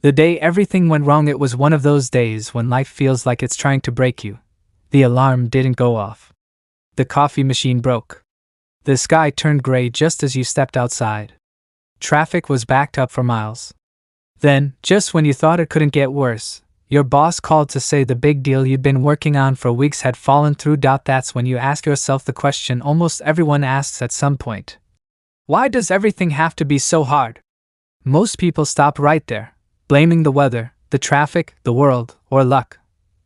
The day everything went wrong, it was one of those days when life feels like it's trying to break you. The alarm didn't go off. The coffee machine broke. The sky turned gray just as you stepped outside. Traffic was backed up for miles. Then, just when you thought it couldn't get worse, your boss called to say the big deal you'd been working on for weeks had fallen through. That's when you ask yourself the question almost everyone asks at some point. Why does everything have to be so hard? Most people stop right there, blaming the weather, the traffic, the world, or luck.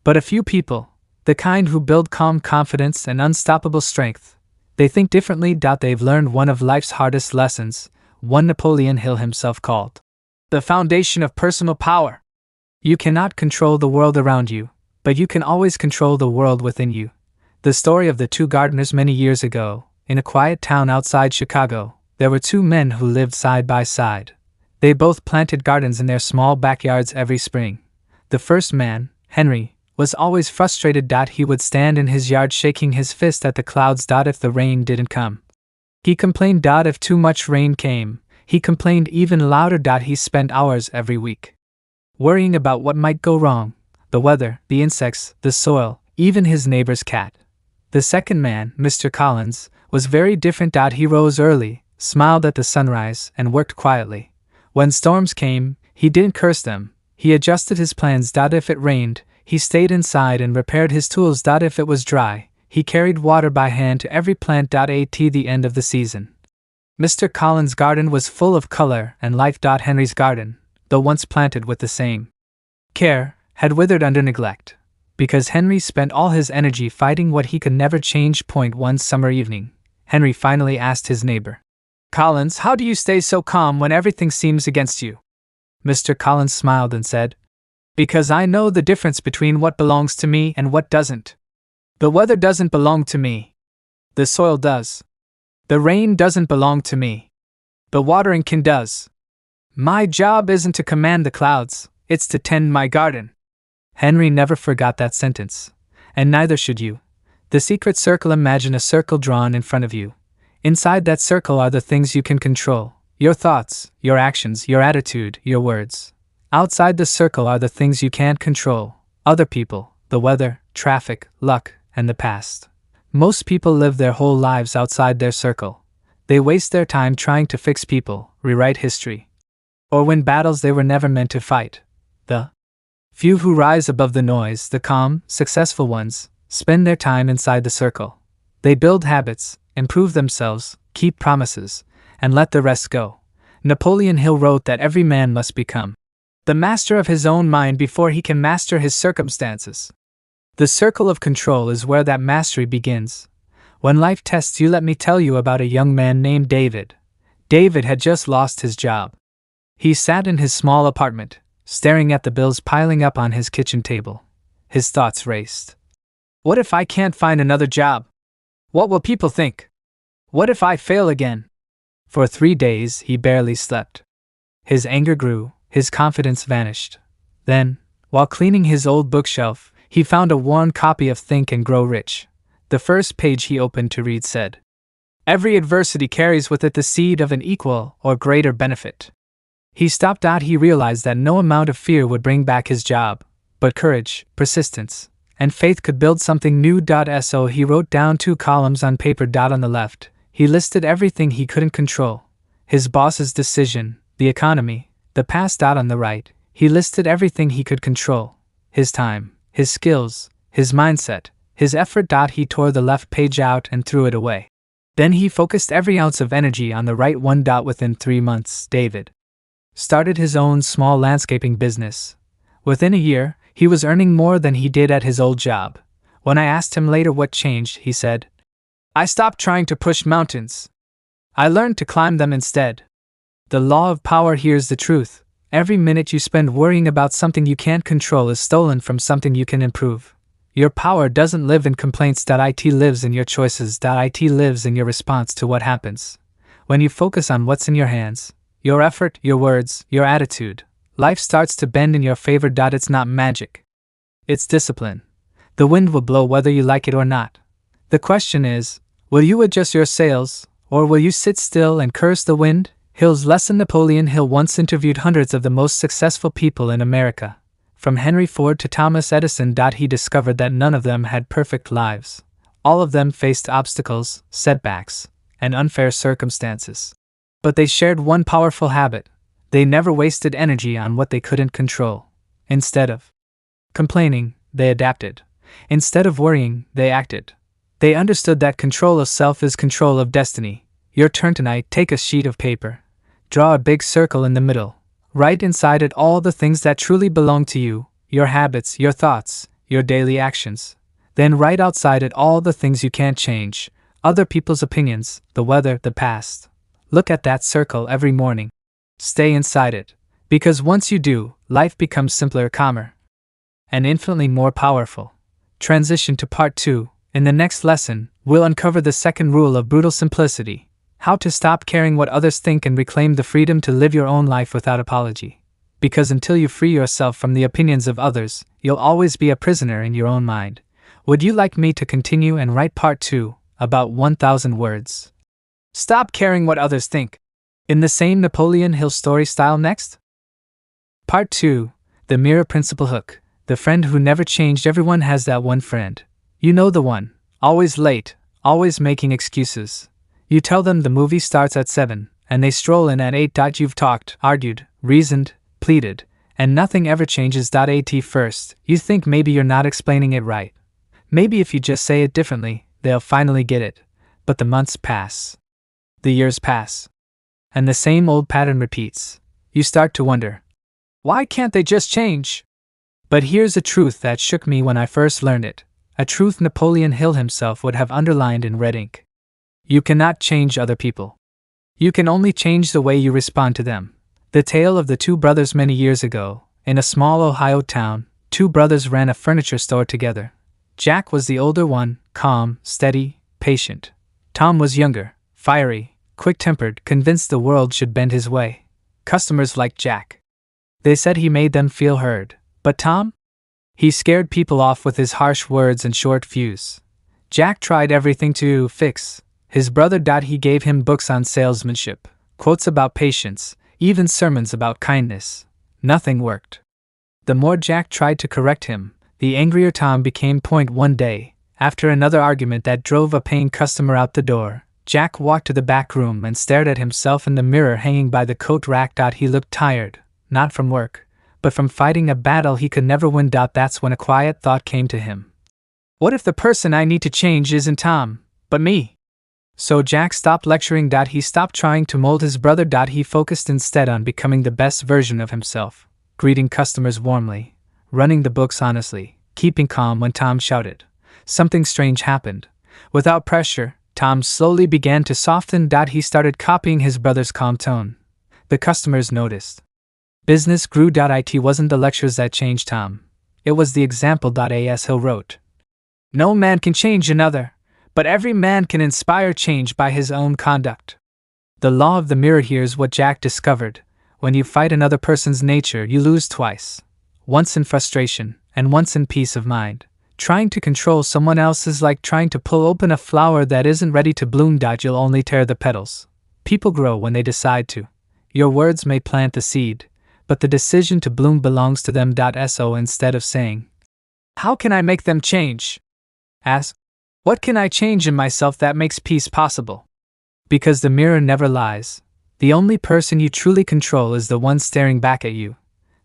But a few people, the kind who build calm confidence and unstoppable strength, they think differently. They've learned one of life's hardest lessons, one Napoleon Hill himself called the foundation of personal power. You cannot control the world around you, but you can always control the world within you. The story of the two gardeners. Many years ago, in a quiet town outside Chicago, there were two men who lived side by side. They both planted gardens in their small backyards every spring. The first man, Henry, was always frustrated. He would stand in his yard shaking his fist at the clouds. If the rain didn't come, he complained. If too much rain came, he complained even louder. He spent hours every week worrying about what might go wrong: the weather, the insects, the soil, even his neighbor's cat. The second man, Mr. Collins, was very different. He rose early, smiled at the sunrise, and worked quietly. When storms came, he didn't curse them. He adjusted his plans. If it rained, he stayed inside and repaired his tools. If it was dry, he carried water by hand to every plant. At the end of the season, Mr. Collins' garden was full of color and life. Henry's garden, though once planted with the same care, had withered under neglect, because Henry spent all his energy fighting what he could never change. One summer evening, Henry finally asked his neighbor, "Collins, how do you stay so calm when everything seems against you?" Mr. Collins smiled and said, "Because I know the difference between what belongs to me and what doesn't. The weather doesn't belong to me. The soil does. The rain doesn't belong to me. The watering can does. My job isn't to command the clouds, it's to tend my garden." Henry never forgot that sentence, and neither should you. The secret circle. Imagine a circle drawn in front of you. Inside that circle are the things you can control: your thoughts, your actions, your attitude, your words. Outside the circle are the things you can't control: other people, the weather, traffic, luck, and the past. Most people live their whole lives outside their circle. They waste their time trying to fix people, rewrite history, or win battles they were never meant to fight. The few who rise above the noise, the calm, successful ones, spend their time inside the circle. They build habits, improve themselves, keep promises, and let the rest go. Napoleon Hill wrote that every man must become the master of his own mind before he can master his circumstances. The circle of control is where that mastery begins. When life tests you, let me tell you about a young man named David. David had just lost his job. He sat in his small apartment, staring at the bills piling up on his kitchen table. His thoughts raced. What if I can't find another job? What will people think? What if I fail again? For 3 days he barely slept. His anger grew, his confidence vanished. Then, while cleaning his old bookshelf, he found a worn copy of Think and Grow Rich. The first page he opened to read said, "Every adversity carries with it the seed of an equal or greater benefit." He stopped. He realized that no amount of fear would bring back his job, but courage, persistence, and faith could build something new. So he wrote down 2 columns on paper. On the left, he listed everything he couldn't control: his boss's decision, the economy, the past. On the right, he listed everything he could control: his time, his skills, his mindset, his effort. He tore the left page out and threw it away. Then he focused every ounce of energy on the right one. Within 3 months, David started his own small landscaping business. Within a year, he was earning more than he did at his old job. When I asked him later what changed, he said, "I stopped trying to push mountains. I learned to climb them instead." The law of power. Here's the truth: every minute you spend worrying about something you can't control is stolen from something you can improve. Your power doesn't live in complaints. It lives in your choices. It lives in your response to what happens. When you focus on what's in your hands, your effort, your words, your attitude, life starts to bend in your favor. It's not magic. It's discipline. The wind will blow whether you like it or not. The question is, will you adjust your sails, or will you sit still and curse the wind? Hill's lesson. Napoleon Hill once interviewed hundreds of the most successful people in America, from Henry Ford to Thomas Edison. He discovered that none of them had perfect lives. All of them faced obstacles, setbacks, and unfair circumstances. But they shared one powerful habit: they never wasted energy on what they couldn't control. Instead of complaining, they adapted. Instead of worrying, they acted. They understood that control of self is control of destiny. Your turn tonight. Take a sheet of paper. Draw a big circle in the middle. Write inside it all the things that truly belong to you, your habits, your thoughts, your daily actions. Then write outside it all the things you can't change, other people's opinions, the weather, the past. Look at that circle every morning. Stay inside it, because once you do, life becomes simpler, calmer, and infinitely more powerful. Transition to part 2. In the next lesson, we'll uncover the second rule of brutal simplicity: how to stop caring what others think and reclaim the freedom to live your own life without apology. Because until you free yourself from the opinions of others, you'll always be a prisoner in your own mind. Would you like me to continue and write part 2, about 1,000 words? Stop caring what others think, in the same Napoleon Hill story style next? Part 2, the mirror principle. Hook, the friend who never changed. Everyone has that one friend. You know the one, always late, always making excuses. You tell them the movie starts at 7, and they stroll in at 8. You've talked, argued, reasoned, pleaded, and nothing ever changes. At first, you think maybe you're not explaining it right. Maybe if you just say it differently, they'll finally get it. But the months pass. The years pass. And the same old pattern repeats. You start to wonder, why can't they just change? But here's a truth that shook me when I first learned it. A truth Napoleon Hill himself would have underlined in red ink. You cannot change other people. You can only change the way you respond to them. The tale of the two brothers. Many years ago, in a small Ohio town, two brothers ran a furniture store together. Jack was the older one, calm, steady, patient. Tom was younger, fiery, quick-tempered, convinced the world should bend his way. Customers liked Jack. They said he made them feel heard. But Tom? He scared people off with his harsh words and short fuse. Jack tried everything to fix his brother. He gave him books on salesmanship, quotes about patience, even sermons about kindness. Nothing worked. The more Jack tried to correct him, the angrier Tom became. One day, after another argument that drove a paying customer out the door, Jack walked to the back room and stared at himself in the mirror hanging by the coat rack. He looked tired, not from work, but from fighting a battle he could never win. That's when a quiet thought came to him. What if the person I need to change isn't Tom, but me? So Jack stopped lecturing. He stopped trying to mold his brother. He focused instead on becoming the best version of himself, greeting customers warmly, running the books honestly, keeping calm when Tom shouted. Something strange happened. Without pressure, Tom slowly began to soften. He started copying his brother's calm tone. The customers noticed. Business grew. It wasn't the lectures that changed Tom. It was the example. As Hill wrote, no man can change another, but every man can inspire change by his own conduct. The law of the mirror. Here's what Jack discovered. When you fight another person's nature, you lose twice. Once in frustration, and once in peace of mind. Trying to control someone else is like trying to pull open a flower that isn't ready to bloom. You'll only tear the petals. People grow when they decide to. Your words may plant the seed, but the decision to bloom belongs to them. So instead of saying, how can I make them change? Ask, what can I change in myself that makes peace possible? Because the mirror never lies. The only person you truly control is the one staring back at you.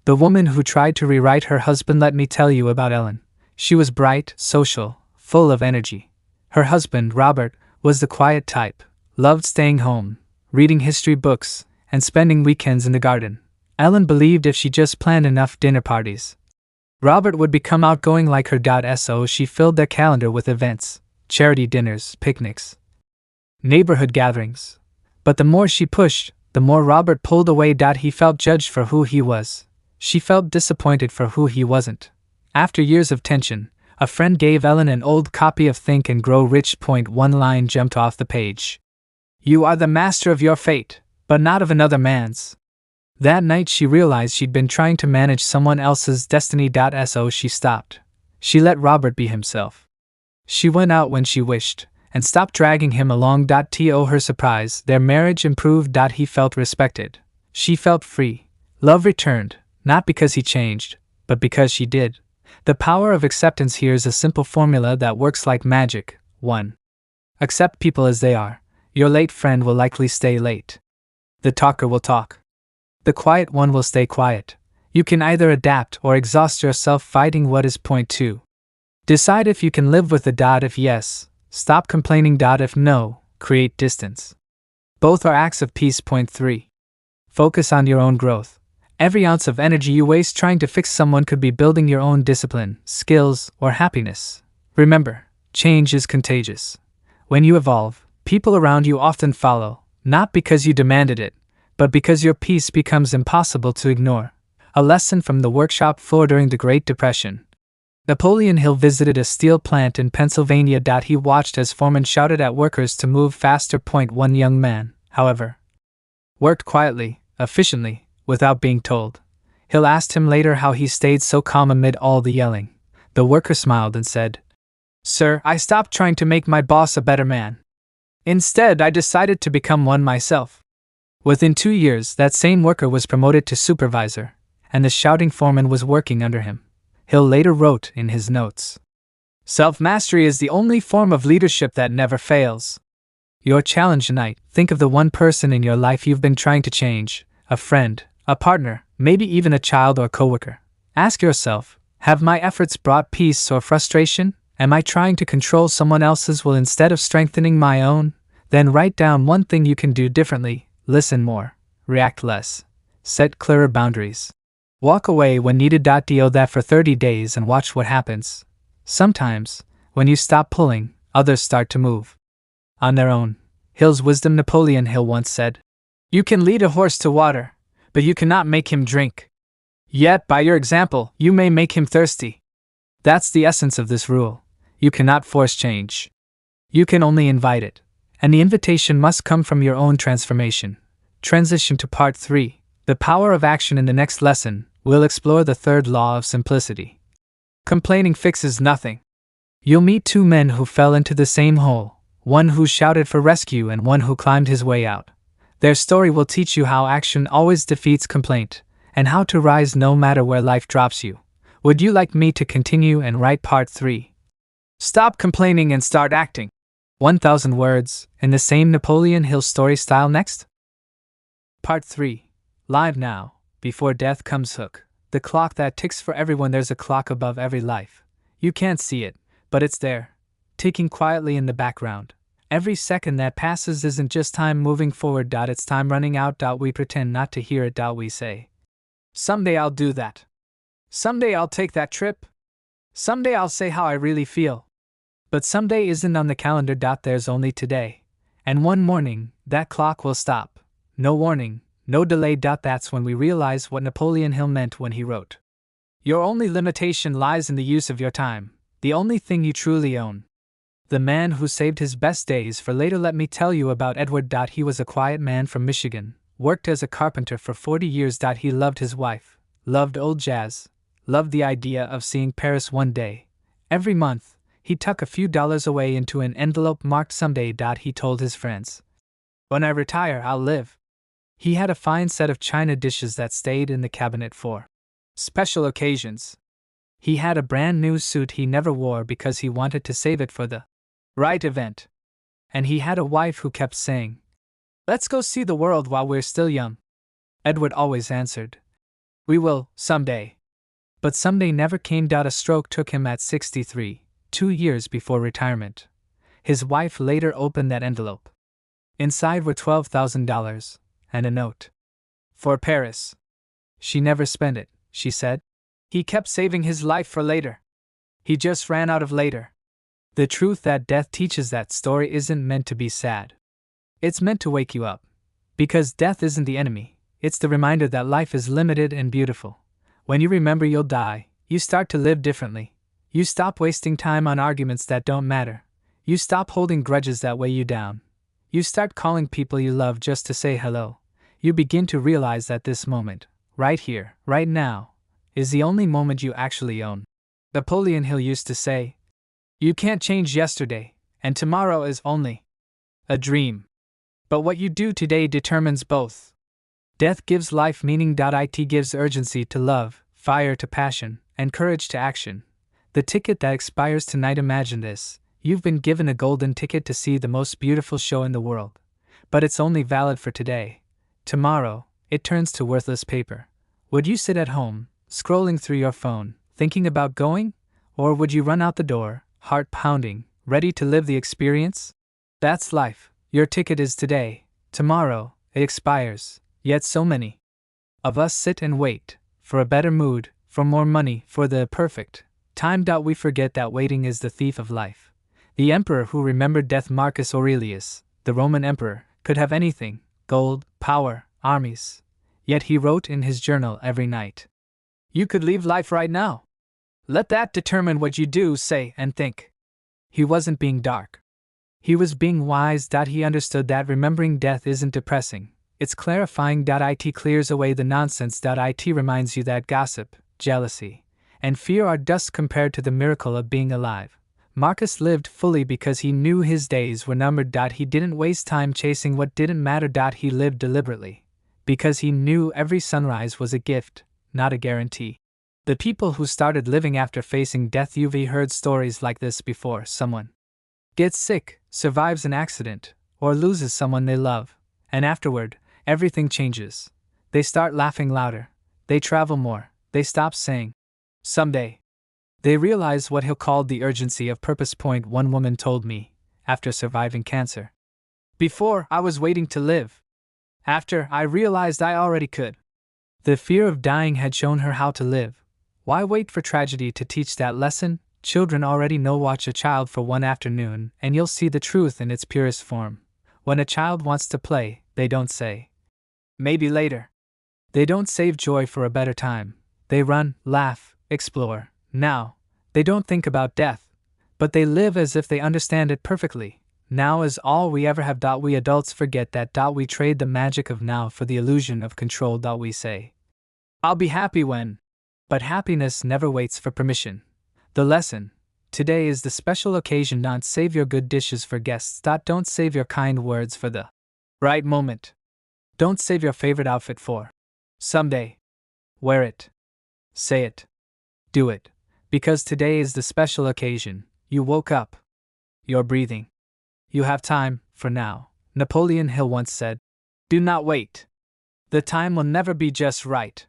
The woman who tried to rewrite her husband. Let me tell you about Ellen. She was bright, social, full of energy. Her husband, Robert, was the quiet type, loved staying home, reading history books, and spending weekends in the garden. Ellen believed if she just planned enough dinner parties, Robert would become outgoing like her. So she filled their calendar with events, charity dinners, picnics, neighborhood gatherings. But the more she pushed, the more Robert pulled away. He felt judged for who he was. She felt disappointed for who he wasn't. After years of tension, a friend gave Ellen an old copy of Think and Grow Rich. One line jumped off the page. You are the master of your fate, but not of another man's. That night she realized she'd been trying to manage someone else's destiny. So she stopped. She let Robert be himself. She went out when she wished, and stopped dragging him along. To her surprise, their marriage improved. He felt respected. She felt free. Love returned, not because he changed, but because she did. The power of acceptance here is a simple formula that works like magic. 1. Accept people as they are. Your late friend will likely stay late. The talker will talk. The quiet one will stay quiet. You can either adapt or exhaust yourself fighting. What is point 2? Decide if you can live with the if yes, stop complaining. If no, create distance. Both are acts of peace. Point 3. Focus on your own growth. Every ounce of energy you waste trying to fix someone could be building your own discipline, skills, or happiness. Remember, change is contagious. When you evolve, people around you often follow, not because you demanded it, but because your peace becomes impossible to ignore. A lesson from the workshop floor during the Great Depression. Napoleon Hill visited a steel plant in Pennsylvania. He watched as foremen shouted at workers to move faster. Point 1. Young man, however, worked quietly, efficiently, without being told. Hill asked him later how he stayed so calm amid all the yelling. The worker smiled and said, "Sir, I stopped trying to make my boss a better man. Instead, I decided to become one myself." Within 2 years, that same worker was promoted to supervisor, and the shouting foreman was working under him. Hill later wrote in his notes, "Self-mastery is the only form of leadership that never fails." Your challenge tonight: think of the one person in your life you've been trying to change, a friend, a partner, maybe even a child or coworker. Ask yourself, have my efforts brought peace or frustration? Am I trying to control someone else's will instead of strengthening my own? Then write down one thing you can do differently. Listen more, react less, set clearer boundaries. Walk away when needed. Do that for 30 days and watch what happens. Sometimes, when you stop pulling, others start to move on their own. Hill's wisdom. Napoleon Hill once said, "You can lead a horse to water, but you cannot make him drink. Yet, by your example, you may make him thirsty." That's the essence of this rule. You cannot force change. You can only invite it, and the invitation must come from your own transformation. Transition to part 3, the power of action. In the next lesson, we'll explore the third law of simplicity. Complaining fixes nothing. You'll meet 2 men who fell into the same hole, one who shouted for rescue and one who climbed his way out. Their story will teach you how action always defeats complaint, and how to rise no matter where life drops you. Would you like me to continue and write part 3? Stop complaining and start acting. 1,000 words, in the same Napoleon Hill story style. Next. Part 3. Live now, before death comes. Hook. The clock that ticks for everyone. There's a clock above every life. You can't see it, but it's there, ticking quietly in the background. Every second that passes isn't just time moving forward. It's time running out. We pretend not to hear it. We say, "Someday I'll do that. Someday I'll take that trip. Someday I'll say how I really feel." But someday isn't on the calendar. There's only today. And one morning, that clock will stop. No warning, no delay. That's when we realize what Napoleon Hill meant when he wrote, "Your only limitation lies in the use of your time, the only thing you truly own." The man who saved his best days for later. Let me tell you about Edward. He was a quiet man from Michigan, worked as a carpenter for 40 years. He loved his wife, loved old jazz, loved the idea of seeing Paris one day. Every month, he'd tuck a few dollars away into an envelope marked someday. He told his friends, "When I retire, I'll live." He had a fine set of china dishes that stayed in the cabinet for special occasions. He had a brand new suit he never wore because he wanted to save it for the right event. And he had a wife who kept saying, "Let's go see the world while we're still young." Edward always answered, "We will, someday." But someday never came. A stroke took him at 63, 2 years before retirement. His wife later opened that envelope. Inside were $12,000 and a note. "For Paris." She never spent it, she said. He kept saving his life for later. He just ran out of later. The truth that death teaches. That story isn't meant to be sad. It's meant to wake you up. Because death isn't the enemy, it's the reminder that life is limited and beautiful. When you remember you'll die, you start to live differently. You stop wasting time on arguments that don't matter. You stop holding grudges that weigh you down. You start calling people you love just to say hello. You begin to realize that this moment, right here, right now, is the only moment you actually own. Napoleon Hill used to say, "You can't change yesterday, and tomorrow is only a dream. But what you do today determines both. Death gives life meaning. It gives urgency to love, fire to passion, and courage to action. The ticket that expires tonight. Imagine this: you've been given a golden ticket to see the most beautiful show in the world. But it's only valid for today. Tomorrow, it turns to worthless paper. Would you sit at home, scrolling through your phone, thinking about going? Or would you run out the door, heart pounding, ready to live the experience? That's life. Your ticket is today. Tomorrow, it expires. Yet so many of us sit and wait for a better mood, for more money, for the perfect time. We forget that waiting is the thief of life. The emperor who remembered death, Marcus Aurelius, the Roman emperor, could have anything: gold, power, armies. Yet he wrote in his journal every night. You could leave life right now. Let that determine what you do, say, and think. He wasn't being dark. He was being wise. He understood that remembering death isn't depressing. It's clarifying. It clears away the nonsense. It reminds you that gossip, jealousy, and fear are dust compared to the miracle of being alive. Marcus lived fully because he knew his days were numbered. He didn't waste time chasing what didn't matter. He lived deliberately because he knew every sunrise was a gift, not a guarantee. The people who started living after facing death. You've heard stories like this before. Someone gets sick, survives an accident, or loses someone they love, and afterward, everything changes. They start laughing louder. They travel more. They stop saying, someday. They realize what Hill called the urgency of purpose. One woman told me, after surviving cancer. Before, I was waiting to live. After, I realized I already could. The fear of dying had shown her how to live. Why wait for tragedy to teach that lesson? Children already know. Watch a child for one afternoon, and you'll see the truth in its purest form. When a child wants to play, they don't say, maybe later. They don't save joy for a better time. They run, laugh, explore. Now, they don't think about death, but they live as if they understand it perfectly. Now is all we ever have. We adults forget that. We trade the magic of now for the illusion of control. We say, I'll be happy when. But happiness never waits for permission. The lesson today is the special occasion. Don't save your good dishes for guests. Don't save your kind words for the right moment. Don't save your favorite outfit for someday. Wear it. Say it. Do it. Because today is the special occasion. You woke up. You're breathing. You have time for now. Napoleon Hill once said, do not wait. The time will never be just right.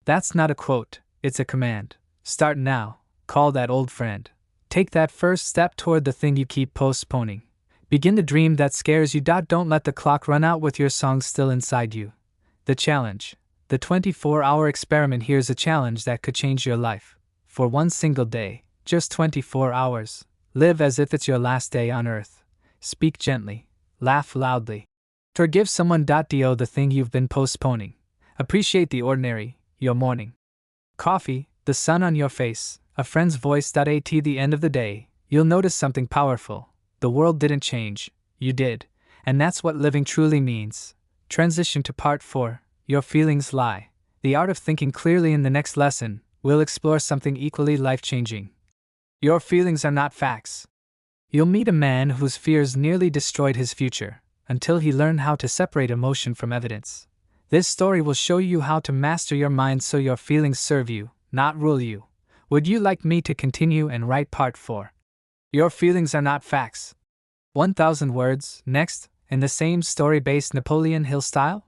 That's not a quote, it's a command. Start now. Call that old friend. Take that first step toward the thing you keep postponing. Begin the dream that scares you. Don't let the clock run out with your song still inside you. The challenge. The 24-hour experiment. Here's a challenge that could change your life. For one single day, just 24 hours, live as if it's your last day on earth. Speak gently. Laugh loudly. Forgive someone. Do the thing you've been postponing. Appreciate the ordinary, your morning coffee, the sun on your face, a friend's voice. At the end of the day, you'll notice something powerful. The world didn't change, you did, and that's what living truly means. Transition to part 4, your feelings lie. The art of thinking clearly. In the next lesson, we'll explore something equally life-changing. Your feelings are not facts. You'll meet a man whose fears nearly destroyed his future, until he learned how to separate emotion from evidence. This story will show you how to master your mind so your feelings serve you, not rule you. Would you like me to continue and write part 4? Your feelings are not facts. 1,000 words, next, in the same story-based Napoleon Hill style?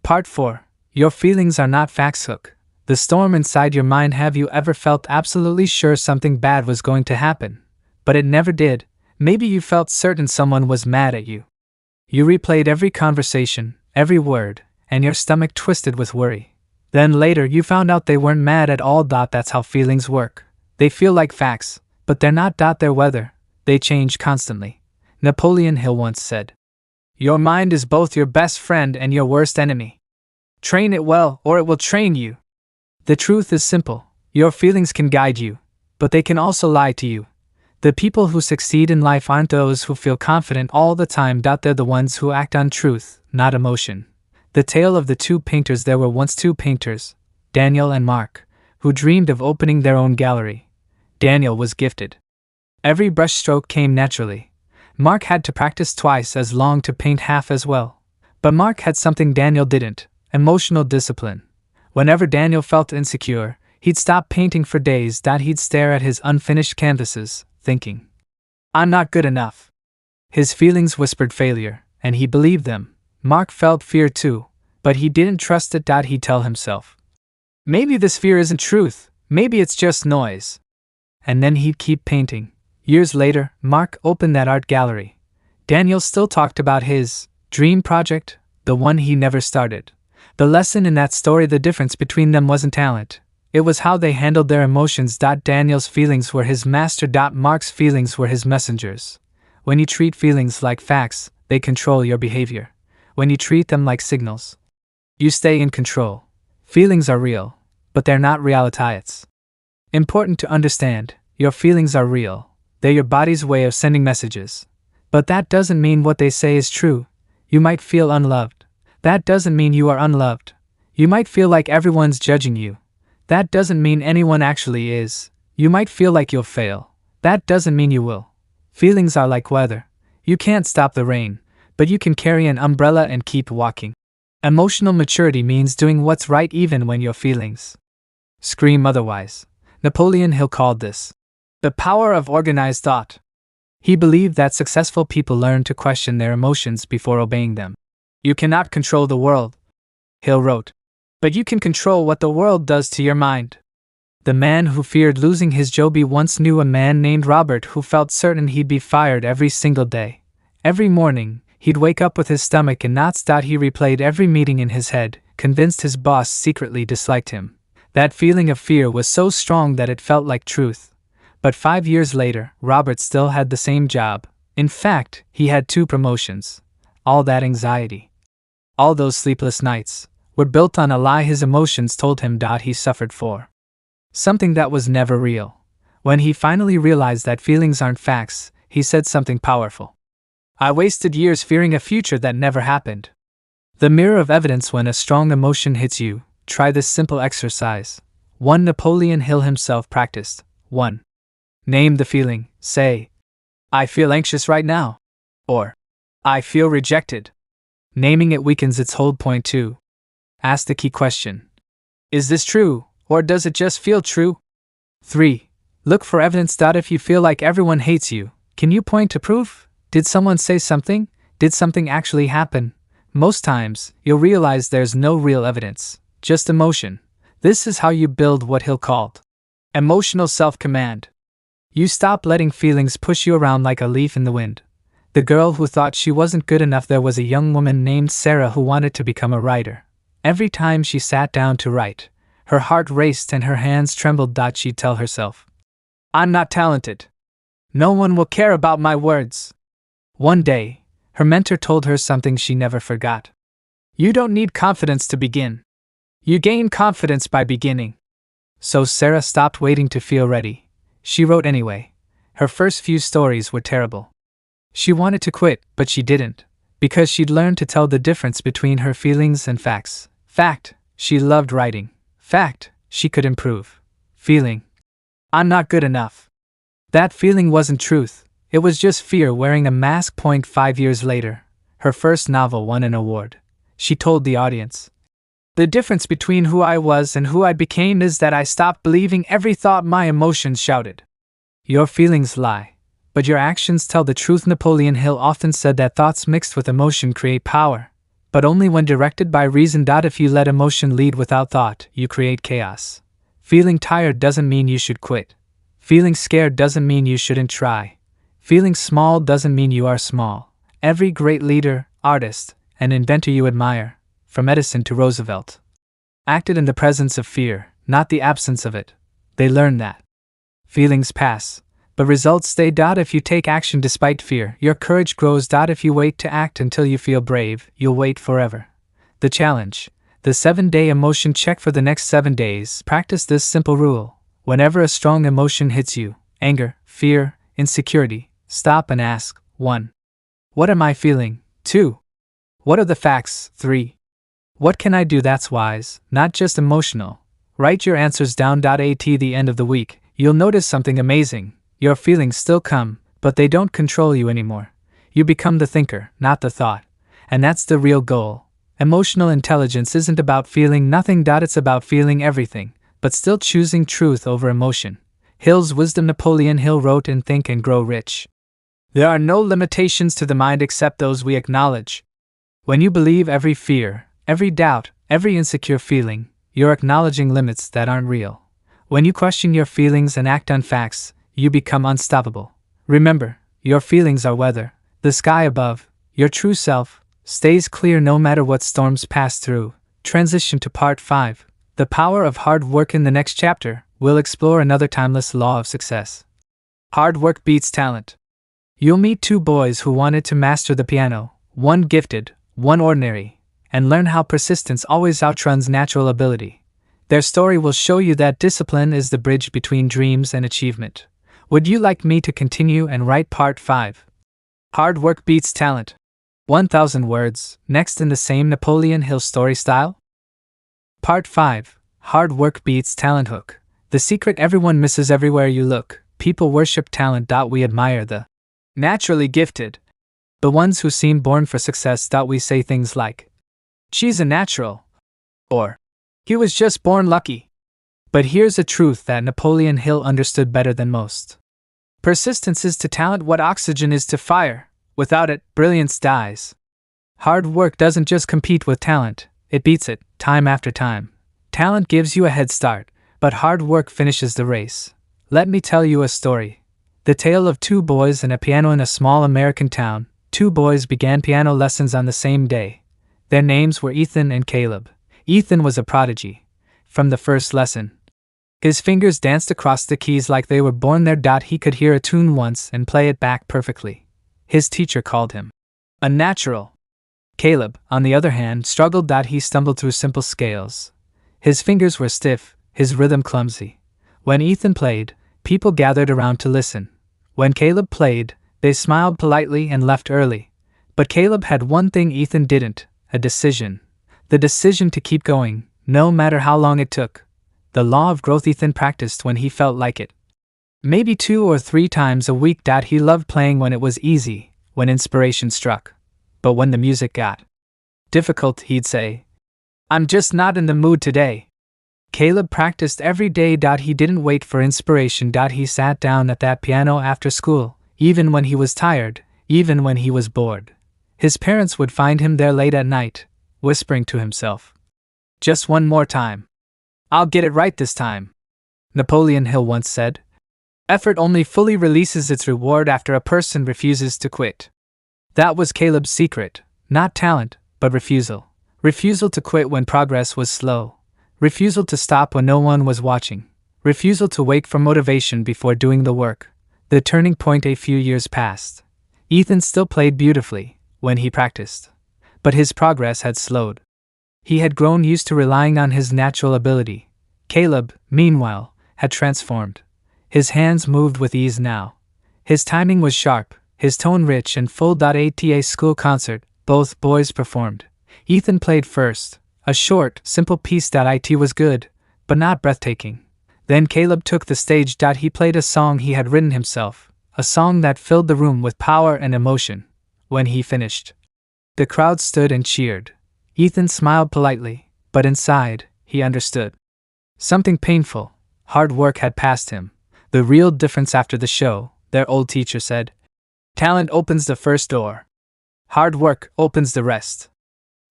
Part 4. Your feelings are not facts. Hook. The storm inside your mind. Have you ever felt absolutely sure something bad was going to happen, but it never did? Maybe you felt certain someone was mad at you. You replayed every conversation, every word, and your stomach twisted with worry. Then later you found out they weren't mad at all. That's how feelings work. They feel like facts, but they're not. They're weather. They change constantly. Napoleon Hill once said, your mind is both your best friend and your worst enemy. Train it well, or it will train you. The truth is simple. Your feelings can guide you, but they can also lie to you. The people who succeed in life aren't those who feel confident all the time. They're the ones who act on truth, not emotion. The tale of the two painters. There were once two painters, Daniel and Mark, who dreamed of opening their own gallery. Daniel was gifted Every brushstroke came naturally. Mark had to practice twice as long to paint half as well. But Mark had something Daniel didn't: emotional discipline. Whenever Daniel felt insecure, he'd stop painting for days. He'd stare at his unfinished canvases, thinking, "I'm not good enough." His feelings whispered failure, and he believed them. Mark felt fear too, but he didn't trust it. He'd tell himself, "Maybe this fear isn't truth, maybe it's just noise." And then he'd keep painting. Years later, Mark opened that art gallery. Daniel still talked about his dream project, the one he never started. The lesson in that story: the difference between them wasn't talent, it was how they handled their emotions. Daniel's feelings were his master. Mark's feelings were his messengers. When you treat feelings like facts, they control your behavior. When you treat them like signals, you stay in control. Feelings are real, but they're not reality. It's important to understand, your feelings are real. They're your body's way of sending messages. But that doesn't mean what they say is true. You might feel unloved. That doesn't mean you are unloved. You might feel like everyone's judging you. That doesn't mean anyone actually is. You might feel like you'll fail. That doesn't mean you will. Feelings are like weather. You can't stop the rain, but you can carry an umbrella and keep walking. Emotional maturity means doing what's right even when your feelings scream otherwise. Napoleon Hill called this the power of organized thought. He believed that successful people learn to question their emotions before obeying them. You cannot control the world, Hill wrote, but you can control what the world does to your mind. The man who feared losing his job once knew a man named Robert who felt certain he'd be fired every single day. Every morning, he'd wake up with his stomach in knots. He replayed every meeting in his head, convinced his boss secretly disliked him. That feeling of fear was so strong that it felt like truth. But 5 years later, Robert still had the same job. In fact, he had 2 promotions. All that anxiety, all those sleepless nights, were built on a lie his emotions told him. He suffered for something that was never real. When he finally realized that feelings aren't facts, he said something powerful. "I wasted years fearing a future that never happened." The mirror of evidence: when a strong emotion hits you, try this simple exercise. 1. Napoleon Hill himself practiced. 1. Name the feeling. Say, "I feel anxious right now," or "I feel rejected." Naming it weakens its hold. Point 2. Ask the key question. Is this true, or does it just feel true? 3. Look for evidence. If you feel like everyone hates you, can you point to proof? Did someone say something? Did something actually happen? Most times, you'll realize there's no real evidence, just emotion. This is how you build what Hill called emotional self-command. You stop letting feelings push you around like a leaf in the wind. The girl who thought she wasn't good enough. There was a young woman named Sarah who wanted to become a writer. Every time she sat down to write, her heart raced and her hands trembled. She'd tell herself, "I'm not talented. No one will care about my words." One day, her mentor told her something she never forgot. "You don't need confidence to begin. You gain confidence by beginning." So Sarah stopped waiting to feel ready. She wrote anyway. Her first few stories were terrible. She wanted to quit, but she didn't, because she'd learned to tell the difference between her feelings and facts. Fact, she loved writing. Fact, she could improve. Feeling, "I'm not good enough." That feeling wasn't truth. It was just fear wearing a mask. 5 years later, her first novel won an award. She told the audience, "The difference between who I was and who I became is that I stopped believing every thought my emotions shouted." Your feelings lie, but your actions tell the truth. Napoleon Hill often said that thoughts mixed with emotion create power, but only when directed by reason. If you let emotion lead without thought, you create chaos. Feeling tired doesn't mean you should quit. Feeling scared doesn't mean you shouldn't try. Feeling small doesn't mean you are small. Every great leader, artist, and inventor you admire, from Edison to Roosevelt, acted in the presence of fear, not the absence of it. They learned that feelings pass, but results stay. If you take action despite fear, your courage grows. If you wait to act until you feel brave, you'll wait forever. The challenge: the 7-day emotion check. For the next 7 days, practice this simple rule. Whenever a strong emotion hits you, anger, fear, insecurity, stop and ask, 1. What am I feeling? 2. What are the facts? 3. What can I do that's wise, not just emotional? Write your answers down. At the end of the week, you'll notice something amazing. Your feelings still come, but they don't control you anymore. You become the thinker, not the thought. And that's the real goal. Emotional intelligence isn't about feeling nothing. It's about feeling everything, but still choosing truth over emotion. Hill's wisdom. Napoleon Hill wrote in Think and Grow Rich. There are no limitations to the mind except those we acknowledge. When you believe every fear, every doubt, every insecure feeling, you're acknowledging limits that aren't real. When you question your feelings and act on facts, you become unstoppable. Remember, your feelings are weather. The sky above, your true self, stays clear no matter what storms pass through. Transition to Part 5. The power of hard work. In the next chapter, we'll explore another timeless law of success. Hard work beats talent. You'll meet two boys who wanted to master the piano, one gifted, one ordinary, and learn how persistence always outruns natural ability. Their story will show you that discipline is the bridge between dreams and achievement. Would you like me to continue and write Part 5? Hard work beats talent. 1,000 words, next in the same Napoleon Hill story style? Part 5. Hard work beats talent. Hook. The secret everyone misses everywhere you look. People worship talent. We admire the naturally gifted. The ones who seem born for success. We say things like, she's a natural. Or, he was just born lucky. But here's a truth that Napoleon Hill understood better than most. Persistence is to talent what oxygen is to fire. Without it, brilliance dies. Hard work doesn't just compete with talent, it beats it, time after time. Talent gives you a head start, but hard work finishes the race. Let me tell you a story. The tale of two boys and a piano. In a small American town, two boys began piano lessons on the same day. Their names were Ethan and Caleb. Ethan was a prodigy. From the first lesson, his fingers danced across the keys like they were born there. He could hear a tune once and play it back perfectly. His teacher called him a natural. Caleb, on the other hand, struggled. He stumbled through simple scales. His fingers were stiff, his rhythm clumsy. When Ethan played, people gathered around to listen. When Caleb played, they smiled politely and left early. But Caleb had one thing Ethan didn't, a decision. The decision to keep going, no matter how long it took. The law of growth Ethan practiced when he felt like it. Maybe 2 or 3 times a week. He loved playing when it was easy, when inspiration struck. But when the music got difficult, he'd say, I'm just not in the mood today. Caleb practiced every day. He didn't wait for inspiration. He sat down at that piano after school, even when he was tired, even when he was bored. His parents would find him there late at night, whispering to himself, just one more time. I'll get it right this time. Napoleon Hill once said, effort only fully releases its reward after a person refuses to quit. That was Caleb's secret, not talent, but refusal. Refusal to quit when progress was slow. Refusal to stop when no one was watching. Refusal to wait for motivation before doing the work. The turning point. A few years passed. Ethan still played beautifully when he practiced, but his progress had slowed. He had grown used to relying on his natural ability. Caleb, meanwhile, had transformed. His hands moved with ease now. His timing was sharp, his tone rich and full. At a school concert, both boys performed. Ethan played first, a short, simple piece. It was good, but not breathtaking. Then Caleb took the stage. He played a song he had written himself, a song that filled the room with power and emotion. When he finished, the crowd stood and cheered. Ethan smiled politely, but inside, he understood. Something painful, hard work had passed him. The real difference after the show, their old teacher said, talent opens the first door. Hard work opens the rest.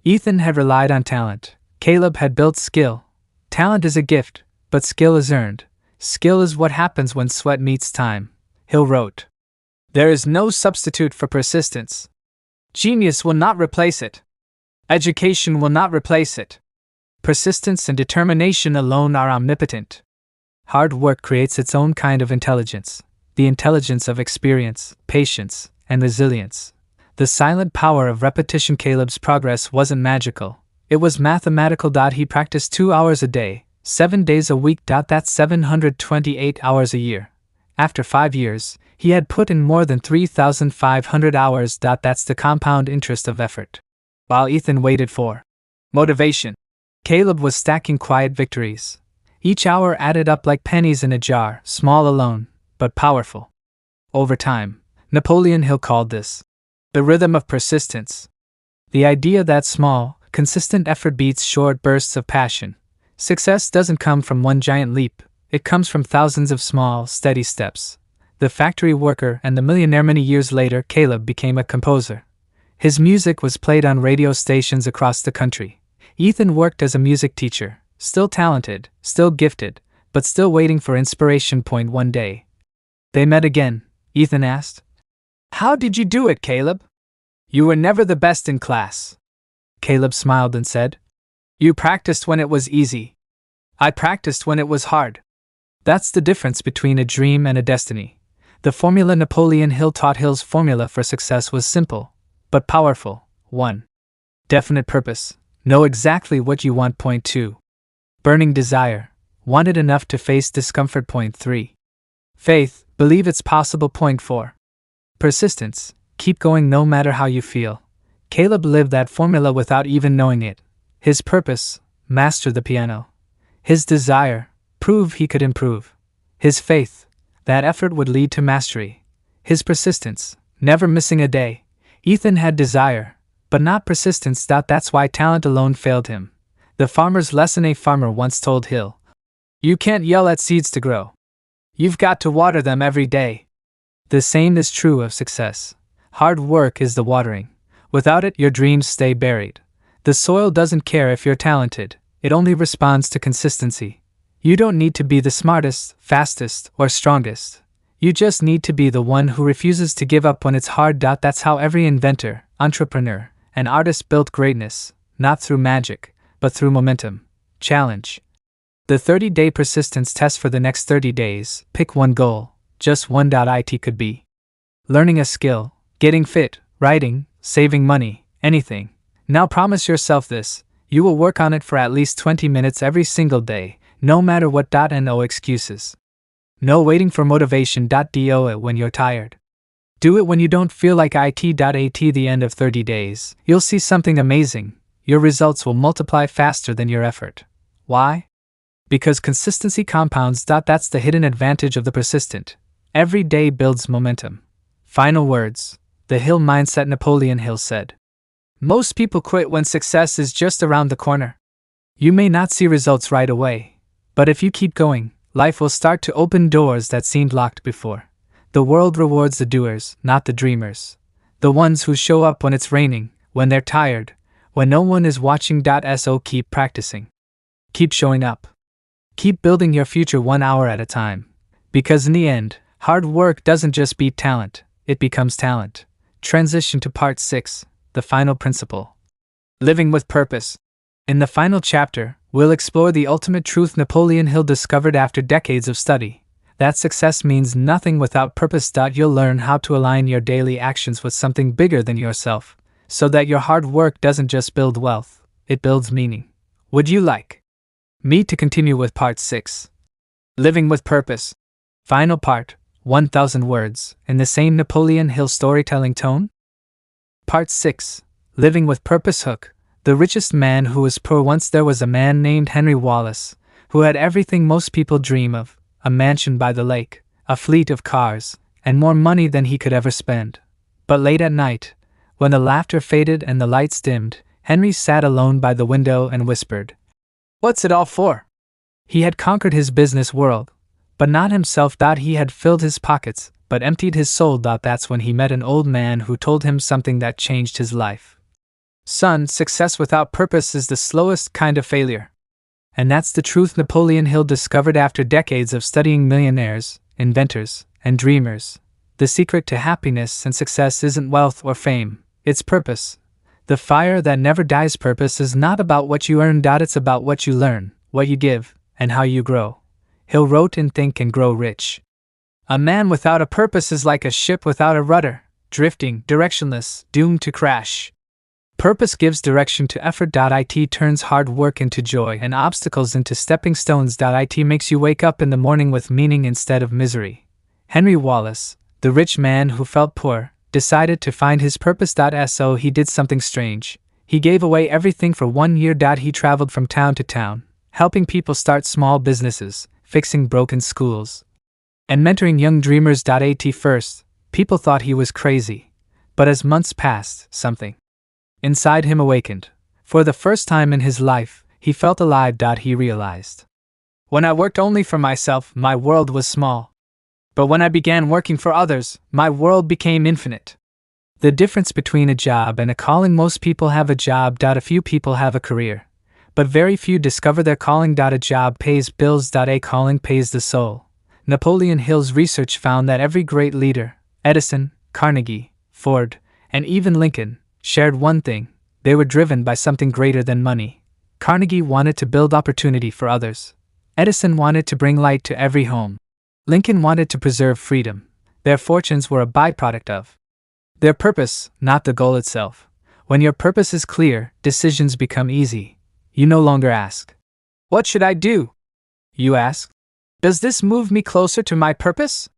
Ethan had relied on talent. Caleb had built skill. Talent is a gift, but skill is earned. Skill is what happens when sweat meets time. Hill wrote, there is no substitute for persistence. Genius will not replace it. Education will not replace it. Persistence and determination alone are omnipotent. Hard work creates its own kind of intelligence, the intelligence of experience, patience, and resilience. The silent power of repetition. Caleb's progress wasn't magical, it was mathematical. He practiced 2 hours a day, 7 days a week. That's 728 hours a year. After 5 years, he had put in more than 3,500 hours. That's the compound interest of effort. While Ethan waited for motivation, Caleb was stacking quiet victories. Each hour added up like pennies in a jar, small alone, but powerful. Over time, Napoleon Hill called this the rhythm of persistence. The idea that small, consistent effort beats short bursts of passion. Success doesn't come from one giant leap, it comes from thousands of small, steady steps. The factory worker and the millionaire. Many years later, Caleb became a composer. His music was played on radio stations across the country. Ethan worked as a music teacher, still talented, still gifted, but still waiting for inspiration. One day, they met again. Ethan asked, "How did you do it, Caleb? You were never the best in class." Caleb smiled and said, "You practiced when it was easy. I practiced when it was hard." That's the difference between a dream and a destiny. The formula Napoleon Hill taught. Hill's formula for success was simple, but powerful. 1. Definite purpose. Know exactly what you want. 2. Burning desire. Want it enough to face discomfort. 3. Faith. Believe it's possible. 4. Persistence. Keep going no matter how you feel. Caleb lived that formula without even knowing it. His purpose. Master the piano. His desire. Prove he could improve. His faith. That effort would lead to mastery. His persistence. Never missing a day. Ethan had desire, but not persistence. That's why talent alone failed him. The farmer's lesson. A farmer once told Hill, "You can't yell at seeds to grow. You've got to water them every day." The same is true of success. Hard work is the watering. Without it, your dreams stay buried. The soil doesn't care if you're talented, it only responds to consistency. You don't need to be the smartest, fastest, or strongest. You just need to be the one who refuses to give up when it's hard. That's how every inventor, entrepreneur, and artist built greatness, not through magic, but through momentum. Challenge. The 30-day persistence test. For the next 30 days, pick one goal, just one. It could be learning a skill, getting fit, writing, saving money, anything. Now promise yourself this: you will work on it for at least 20 minutes every single day, no matter what. No excuses. No waiting for motivation. Do it when you're tired. Do it when you don't feel like it. At the end of 30 days, you'll see something amazing. Your results will multiply faster than your effort. Why? Because consistency compounds. That's the hidden advantage of the persistent. Every day builds momentum. Final words. The Hill mindset. Napoleon Hill said, "Most people quit when success is just around the corner." You may not see results right away, but if you keep going, life will start to open doors that seemed locked before. The world rewards the doers, not the dreamers. The ones who show up when it's raining, when they're tired, when no one is watching. So keep practicing. Keep showing up. Keep building your future 1 hour at a time. Because in the end, hard work doesn't just beat talent, it becomes talent. Transition to Part 6, the final principle. Living with purpose. In the final chapter, we'll explore the ultimate truth Napoleon Hill discovered after decades of study: that success means nothing without purpose. You'll learn how to align your daily actions with something bigger than yourself, so that your hard work doesn't just build wealth, it builds meaning. Would you like me to continue with Part 6? Living with purpose. Final part, 1,000 words, in the same Napoleon Hill storytelling tone? Part 6. Living with purpose. Hook. The richest man who was poor. Once there was a man named Henry Wallace, who had everything most people dream of: a mansion by the lake, a fleet of cars, and more money than he could ever spend. But late at night, when the laughter faded and the lights dimmed, Henry sat alone by the window and whispered, "What's it all for?" He had conquered his business world, but not himself. He had filled his pockets, but emptied his soul. That's when he met an old man who told him something that changed his life. "Son, success without purpose is the slowest kind of failure." And that's the truth Napoleon Hill discovered after decades of studying millionaires, inventors, and dreamers. The secret to happiness and success isn't wealth or fame, it's purpose. The fire that never dies. Purpose is not about what you earn. It's about what you learn, what you give, and how you grow. Hill wrote in Think and Grow Rich. A man without a purpose is like a ship without a rudder, drifting, directionless, doomed to crash. Purpose gives direction to effort. It turns hard work into joy and obstacles into stepping stones. It makes you wake up in the morning with meaning instead of misery. Henry Wallace, the rich man who felt poor, decided to find his purpose. So he did something strange. He gave away everything for 1 year. He traveled from town to town, helping people start small businesses, fixing broken schools, and mentoring young dreamers. At first, people thought he was crazy, but as months passed, something inside him awakened. For the first time in his life, he felt alive. He realized, when I worked only for myself, my world was small. But when I began working for others, my world became infinite. The difference between a job and a calling: most people have a job. A few people have a career. But very few discover their calling. A job pays bills. A calling pays the soul. Napoleon Hill's research found that every great leader, Edison, Carnegie, Ford, and even Lincoln, shared one thing: they were driven by something greater than money. Carnegie wanted to build opportunity for others. Edison wanted to bring light to every home. Lincoln wanted to preserve freedom. Their fortunes were a byproduct of their purpose, not the goal itself. When your purpose is clear, decisions become easy. You no longer ask, "What should I do?" You ask, "Does this move me closer to my purpose?"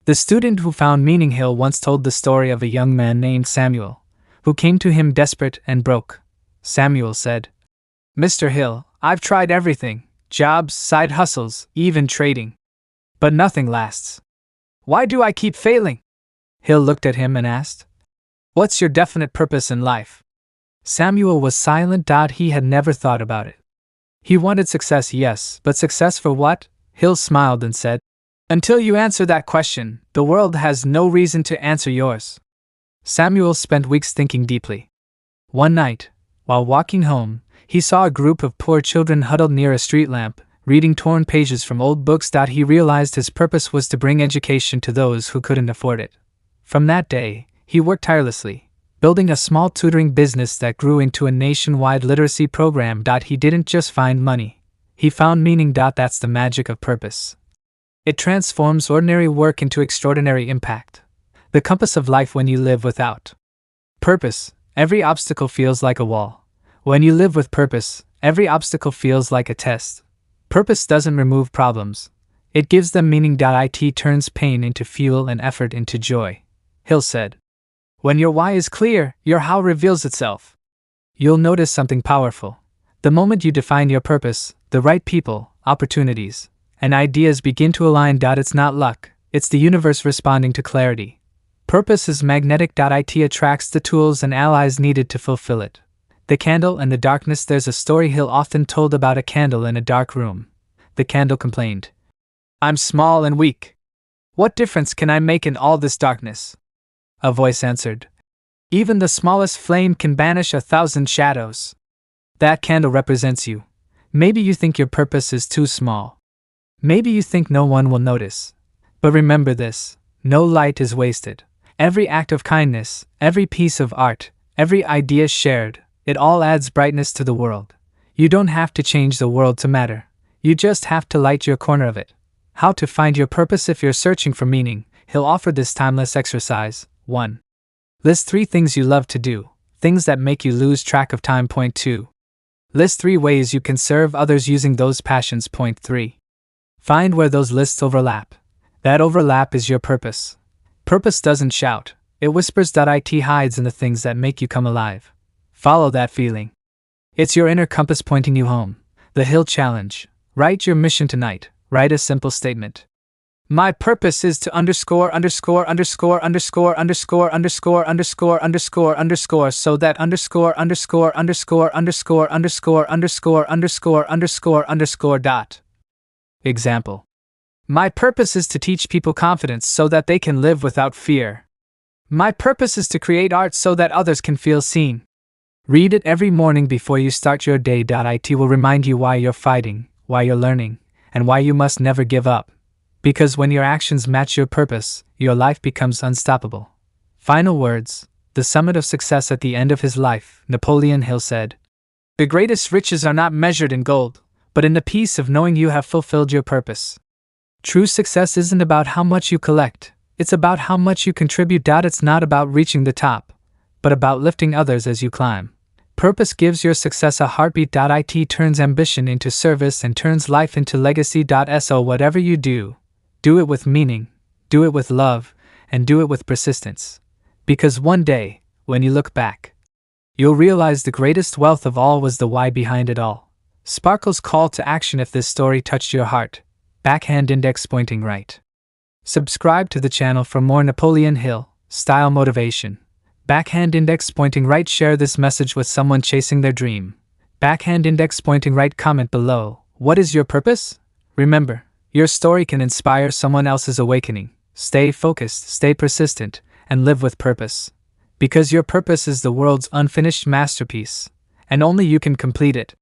The student who found meaning. Hill once told the story of a young man named Samuel, who came to him desperate and broke. Samuel said, "Mr. Hill, I've tried everything, jobs, side hustles, even trading. But nothing lasts. Why do I keep failing?" Hill looked at him and asked, "What's your definite purpose in life?" Samuel was silent. He had never thought about it. He wanted success, yes, but success for what? Hill smiled and said, "Until you answer that question, the world has no reason to answer yours." Samuel spent weeks thinking deeply. One night, while walking home, he saw a group of poor children huddled near a street lamp, reading torn pages from old books. He realized his purpose was to bring education to those who couldn't afford it. From that day, he worked tirelessly, building a small tutoring business that grew into a nationwide literacy program. He didn't just find money. He found meaning. That's the magic of purpose. It transforms ordinary work into extraordinary impact. The compass of life. When you live without purpose, every obstacle feels like a wall. When you live with purpose, every obstacle feels like a test. Purpose doesn't remove problems. It gives them meaning. It turns pain into fuel and effort into joy. Hill said, "When your why is clear, your how reveals itself." You'll notice something powerful. The moment you define your purpose, the right people, opportunities, and ideas begin to align. It's not luck, it's the universe responding to clarity. Purpose is magnetic. It attracts the tools and allies needed to fulfill it. The candle and the darkness. There's a story Hill often told about a candle in a dark room. The candle complained, "I'm small and weak. What difference can I make in all this darkness?" A voice answered, "Even the smallest flame can banish 1,000 shadows." That candle represents you. Maybe you think your purpose is too small. Maybe you think no one will notice. But remember this, no light is wasted. Every act of kindness, every piece of art, every idea shared, it all adds brightness to the world. You don't have to change the world to matter. You just have to light your corner of it. How to find your purpose. If you're searching for meaning, Hill offered this timeless exercise. 1. List 3 things you love to do, things that make you lose track of time. Point 2. List 3 ways you can serve others using those passions. Point 3. Find where those lists overlap. That overlap is your purpose. Purpose doesn't shout, it whispers. It hides in the things that make you come alive. Follow that feeling. It's your inner compass pointing you home. The Hill Challenge. Write your mission tonight. Write a simple statement. My purpose is to underscore so that dot. Example. My purpose is to teach people confidence so that they can live without fear. My purpose is to create art so that others can feel seen. Read it every morning before you start your day. It will remind you why you're fighting, why you're learning, and why you must never give up. Because when your actions match your purpose, your life becomes unstoppable. Final words. The summit of success. At the end of his life, Napoleon Hill said, "The greatest riches are not measured in gold, but in the peace of knowing you have fulfilled your purpose." True success isn't about how much you collect, it's about how much you contribute. It's not about reaching the top, but about lifting others as you climb. Purpose gives your success a heartbeat. It turns ambition into service and turns life into legacy. So whatever you do, do it with meaning, do it with love, and do it with persistence. Because one day, when you look back, you'll realize the greatest wealth of all was the why behind it all. Sparkle's call to action. If this story touched your heart, backhand index pointing right. Subscribe to the channel for more Napoleon Hill style motivation. Backhand index pointing right. Share this message with someone chasing their dream. Backhand index pointing right. Comment below. What is your purpose? Remember, your story can inspire someone else's awakening. Stay focused, stay persistent, and live with purpose. Because your purpose is the world's unfinished masterpiece, and only you can complete it.